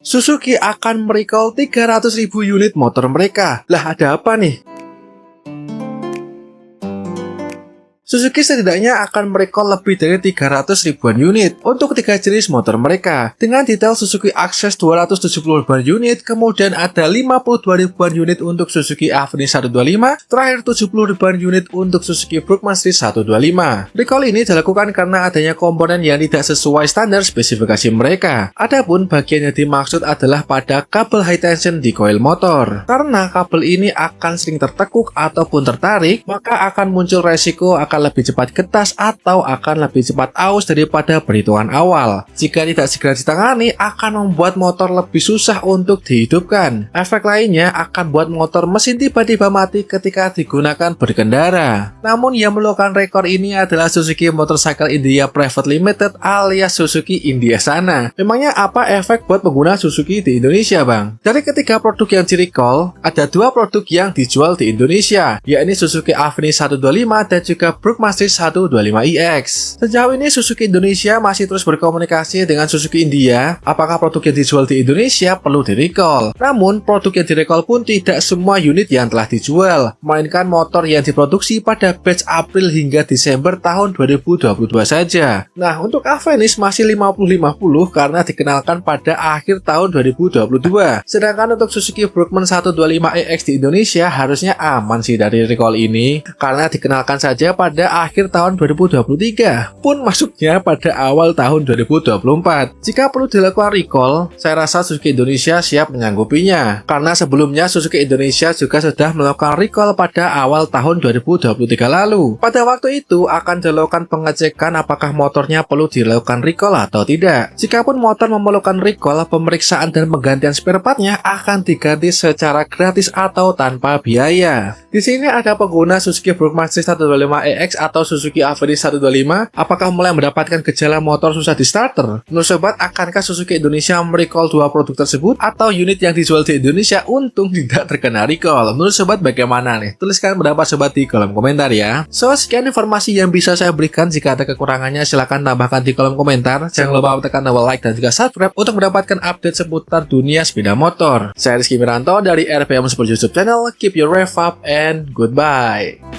Suzuki akan merecall 300.000 unit motor mereka. Lah, ada apa nih? Suzuki setidaknya akan merecall lebih dari 300 ribuan unit untuk 3 jenis motor mereka. Dengan detail Suzuki Access 270 ribuan unit, kemudian ada 52 ribuan unit untuk Suzuki Avenir 125, terakhir 70 ribuan unit untuk Suzuki Brookman Street 125. Recall ini dilakukan karena adanya komponen yang tidak sesuai standar spesifikasi mereka. Adapun bagian yang dimaksud adalah pada kabel high tension di koil motor. Karena kabel ini akan sering tertekuk ataupun tertarik, maka akan muncul resiko akan lebih cepat getas atau akan lebih cepat aus daripada perhitungan awal. Jika tidak segera ditangani, akan membuat motor lebih susah untuk dihidupkan. Efek lainnya akan buat motor mesin tiba-tiba mati ketika digunakan berkendara. Namun yang melakukan rekor ini adalah Suzuki Motorcycle India Private Limited alias Suzuki India sana. Memangnya apa efek buat pengguna Suzuki di Indonesia, Bang? Dari ketiga produk yang di-recall, ada 2 produk yang dijual di Indonesia, yakni Suzuki Avenir 125 dan juga Brookman Street 125iX. Sejauh ini Suzuki Indonesia masih terus berkomunikasi dengan Suzuki India apakah produk yang dijual di Indonesia perlu di-recall. Namun produk yang di-recall pun tidak semua unit yang telah dijual, melainkan motor yang diproduksi pada batch April hingga Desember tahun 2022 saja. Nah, untuk Avenir masih 50-50 karena dikenalkan pada akhir tahun 2022. Sedangkan untuk Suzuki Brookman 125iX di Indonesia harusnya aman sih dari recall ini karena dikenalkan saja pada akhir tahun 2023 pun masuknya pada awal tahun 2024. Jika perlu dilakukan recall, saya rasa Suzuki Indonesia siap menyanggupinya karena sebelumnya Suzuki Indonesia juga sudah melakukan recall pada awal tahun 2023 lalu. Pada waktu itu akan dilakukan pengecekan apakah motornya perlu dilakukan recall atau tidak. Jikapun motor memerlukan recall, pemeriksaan dan penggantian spare partnya akan diganti secara gratis atau tanpa biaya. Di sini ada pengguna Suzuki Brookman Street 125iX atau Suzuki Avenir 125, apakah mulai mendapatkan gejala motor susah di starter? Menurut sobat, akankah Suzuki Indonesia merecall 2 produk tersebut atau unit yang dijual di Indonesia untung tidak terkena recall? Menurut sobat bagaimana nih? Tuliskan pendapat sobat di kolom komentar ya. So, sekian informasi yang bisa saya berikan. Jika ada kekurangannya silahkan tambahkan di kolom komentar. Jangan lupa tekan tombol like dan juga subscribe untuk mendapatkan update seputar dunia sepeda motor. Saya Rizky Miranto dari RPM Sport YouTube Channel. Keep your rev up and goodbye.